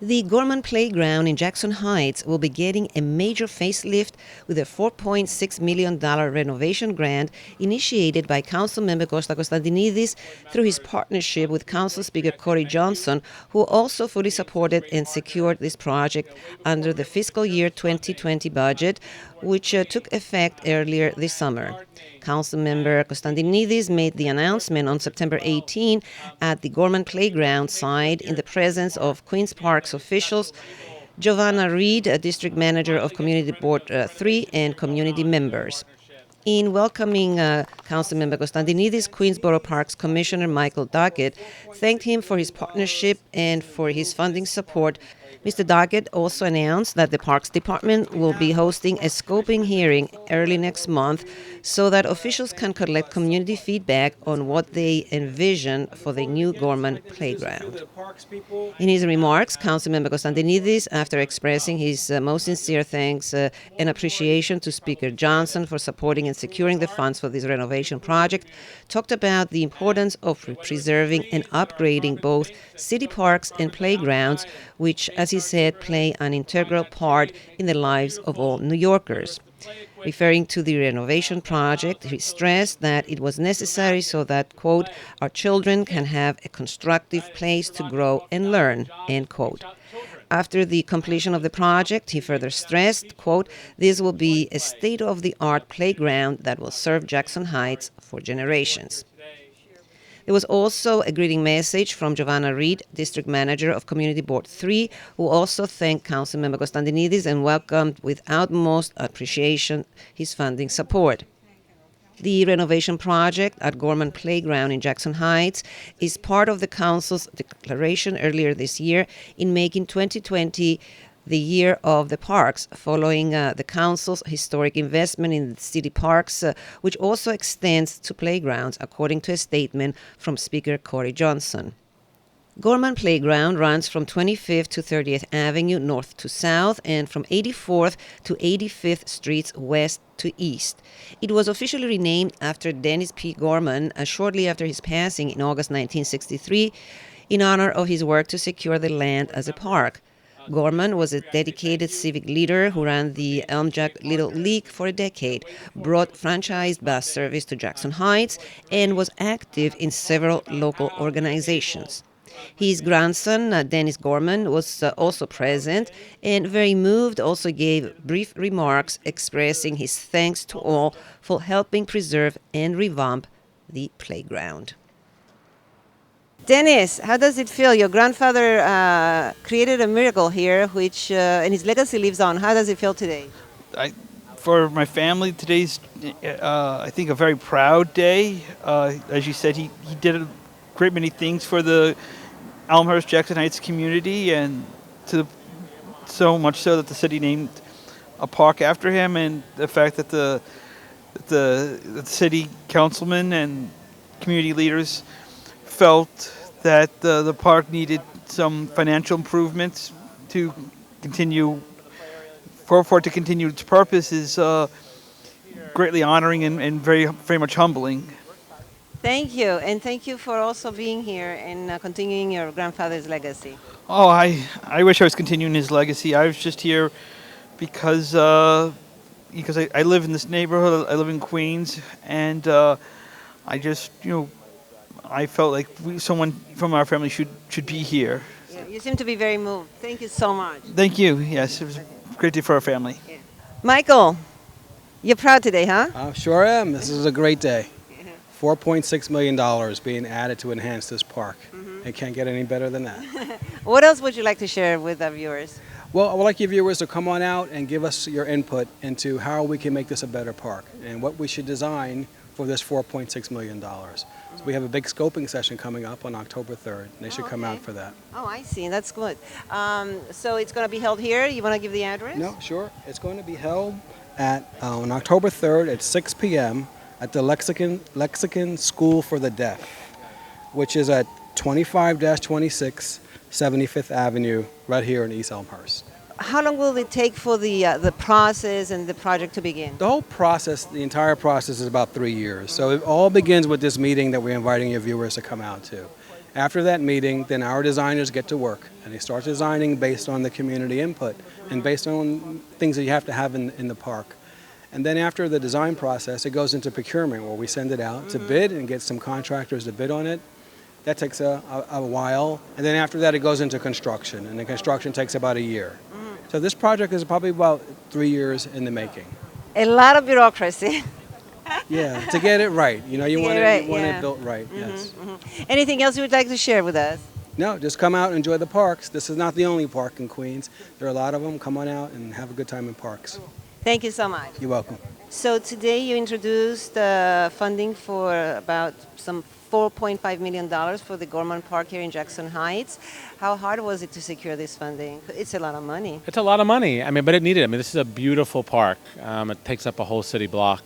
The Gorman Playground in Jackson Heights will be getting a major facelift with a $4.6 million renovation grant initiated by Council Member Costa Constantinides through his partnership with Council Speaker Corey Johnson, who also fully supported and secured this project under the fiscal year 2020 budget, which took effect earlier this summer. Council Member Constantinides made the announcement on September 18 at the Gorman Playground site in the presence of Queen's Park's officials, Giovanna Reid, District Manager of Community Board 3, and community members. In welcoming Councilmember Constantinides, Queens Borough Parks Commissioner Michael Docket thanked him for his partnership and for his funding support. Mr. Docket also announced that the Parks Department will be hosting a scoping hearing early next month so that officials can collect community feedback on what they envision for the new Gorman Playground. In his remarks, Councilmember Constantinides, after expressing his most sincere thanks and appreciation to Speaker Johnson for supporting and securing the funds for this renovation project, talked about the importance of preserving and upgrading both city parks and playgrounds, which, as he said, play an integral part in the lives of all New Yorkers. Referring to the renovation project, he stressed that it was necessary so that, quote, our children can have a constructive place to grow and learn, end quote. After the completion of the project, he further stressed, quote, this will be a state-of-the-art playground that will serve Jackson Heights for generations. There was also a greeting message from Giovanna Reid, District Manager of Community Board 3, who also thanked Councilmember Constantinides and welcomed with utmost appreciation his funding support. The renovation project at Gorman Playground in Jackson Heights is part of the Council's declaration earlier this year in making 2020 the year of the parks, following the Council's historic investment in the city parks, which also extends to playgrounds, according to a statement from Speaker Corey Johnson. Gorman Playground runs from 25th to 30th Avenue north to south and from 84th to 85th Streets west to east. It was officially renamed after Denis P. Gorman shortly after his passing in August 1963 in honor of his work to secure the land as a park. Gorman was a dedicated civic leader who ran the Elm Jack Little League for a decade, brought franchised bus service to Jackson Heights, and was active in several local organizations. His grandson, Dennis Gorman, was also present and very moved, also gave brief remarks expressing his thanks to all for helping preserve and revamp the playground. Dennis, how does it feel? Your grandfather created a miracle here, which and his legacy lives on. How does it feel today? For my family, today's, I think, a very proud day. As you said, he did a great many things for the Elmhurst Jackson Heights community, and so much so that the city named a park after him, and the fact that the city councilman and community leaders felt that the park needed some financial improvements to continue, for it to continue its purpose is greatly honoring and very, very much humbling. Thank you, and thank you for also being here and continuing your grandfather's legacy. Oh, I wish I was continuing his legacy. I was just here because I live in this neighborhood. I live in Queens, and I just, I felt like someone from our family should be here. Yeah, you seem to be very moved. Thank you so much. Thank you. Yes, it was a great day for our family. Yeah. Michael, you're proud today, huh? I sure am. This is a great day. $4.6 million being added to enhance this park. It can't get any better than that. What else would you like to share with our viewers? Well, I would like your viewers to come on out and give us your input into how we can make this a better park and what we should design for this $4.6 million. So we have a big scoping session coming up on October 3rd. And they should come out for that. Oh, I see. That's good. So it's going to be held here. You want to give the address? No, sure. It's going to be held on October 3rd at 6 p.m. at the Lexicon School for the Deaf, which is at 25-26 75th Avenue, right here in East Elmhurst. How long will it take for the process and the project to begin? The whole process, the entire process is about 3 years. So it all begins with this meeting that we're inviting your viewers to come out to. After that meeting, then our designers get to work, and they start designing based on the community input and based on things that you have to have in the park. And then after the design process, it goes into procurement, where we send it out to bid and get some contractors to bid on it. That takes a while. And then after that, it goes into construction, and the construction takes about a year. So this project is probably about 3 years in the making. A lot of bureaucracy. Yeah, to get it right. You know, you want Yeah. it built right, yes. Anything else you would like to share with us? No, just come out and enjoy the parks. This is not the only park in Queens. There are a lot of them. Come on out and have a good time in parks. Thank you so much. You're welcome. So today you introduced funding for about some $4.5 million for the Gorman Park here in Jackson Heights. How hard was it to secure this funding? It's a lot of money. It's a lot of money. I mean, but it needed it. I mean, this is a beautiful park. It takes up a whole city block,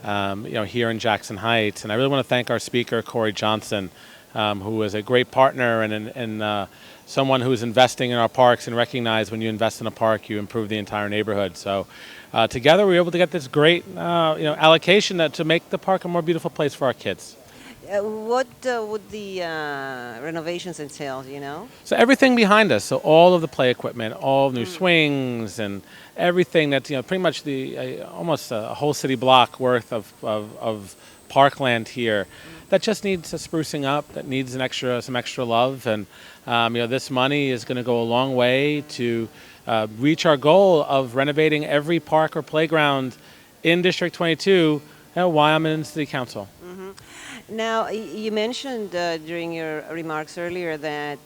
you know, here in Jackson Heights. And I really want to thank our speaker, Corey Johnson, who is a great partner and someone who is investing in our parks and recognize when you invest in a park, you improve the entire neighborhood. So together we were able to get this great you know, allocation to make the park a more beautiful place for our kids. What would the renovations entail, you know? So everything behind us, so all of the play equipment, all new swings and everything that's, you know, pretty much the almost a whole city block worth of parkland here that just needs a sprucing up, that needs some extra love. And you know, this money is going to go a long way to reach our goal of renovating every park or playground in District 22 while I'm in City Council. Now, you mentioned during your remarks earlier that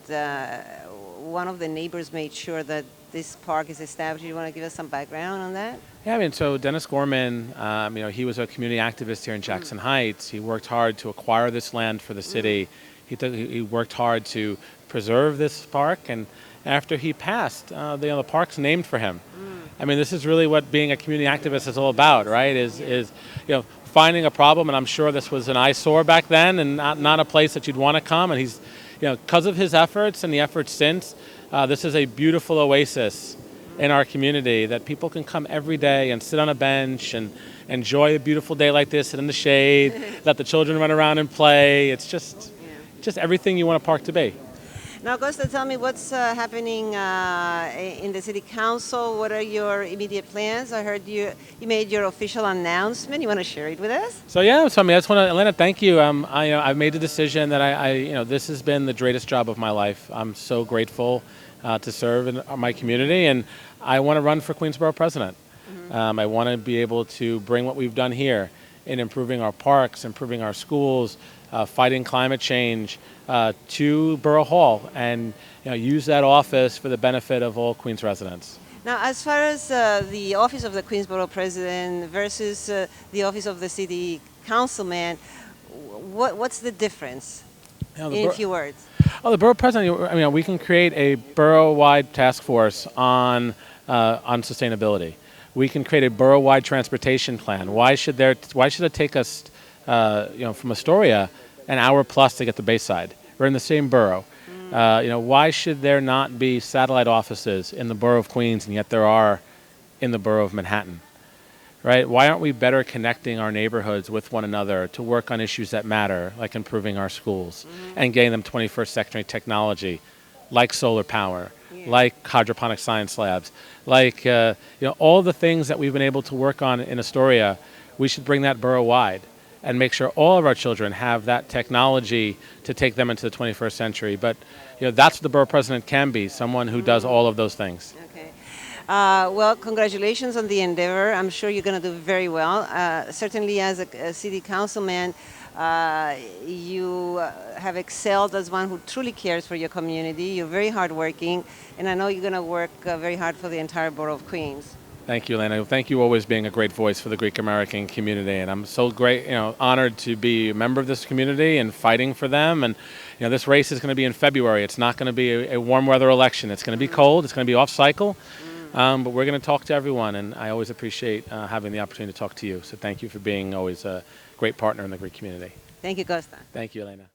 one of the neighbors made sure that this park is established. You want to give us some background on that? Yeah, I mean, so Dennis Gorman, you know, he was a community activist here in Jackson Heights. He worked hard to acquire this land for the city. He worked hard to preserve this park, and after he passed, the park's named for him. I mean, this is really what being a community activist is all about, right? Is you know, finding a problem, and I'm sure this was an eyesore back then, and not a place that you'd want to come. And he's, you know, because of his efforts and the efforts since, this is a beautiful oasis in our community that people can come every day and sit on a bench and enjoy a beautiful day like this, sit in the shade, let the children run around and play. It's just everything you want a park to be. Now, Costa, tell me what's happening in the City Council. What are your immediate plans? I heard you made your official announcement. You want to share it with us? So yeah, so I mean, I just want to, Elena, thank you. I've made the decision that you know, this has been the greatest job of my life. I'm so grateful to serve in my community, and I want to run for Queensborough president. I want to be able to bring what we've done here in improving our parks, improving our schools, fighting climate change to Borough Hall, and you know, use that office for the benefit of all Queens residents. Now, as far as the office of the Queensborough president versus the office of the city councilman, what's the difference? You know, in a few words. Oh, the borough president. I mean, we can create a borough-wide task force on sustainability. We can create a borough-wide transportation plan. Why should it take us, you know, from Astoria an hour plus to get to Bayside? We're in the same borough. You know, why should there not be satellite offices in the borough of Queens, and yet there are in the borough of Manhattan? Right? Why aren't we better connecting our neighborhoods with one another to work on issues that matter, like improving our schools and getting them 21st century technology, like solar power, like hydroponic science labs, like you know, all the things that we've been able to work on in Astoria. We should bring that borough-wide and make sure all of our children have that technology to take them into the 21st century. But you know, that's what the borough president can be, someone who does all of those things. Okay. Well, congratulations on the endeavor. I'm sure you're going to do very well. Certainly as a city councilman, you have excelled as one who truly cares for your community. You're very hardworking, and I know you're going to work very hard for the entire borough of Queens. Thank you, Elena. Thank you always being a great voice for the Greek American community, and I'm so honored to be a member of this community and fighting for them. And you know, this race is going to be in February. It's not going to be a warm weather election. It's going to be cold. It's going to be off cycle, but we're going to talk to everyone, and I always appreciate having the opportunity to talk to you. So thank you for being always a great partner in the Greek community. Thank you, Costa. Thank you, Elena.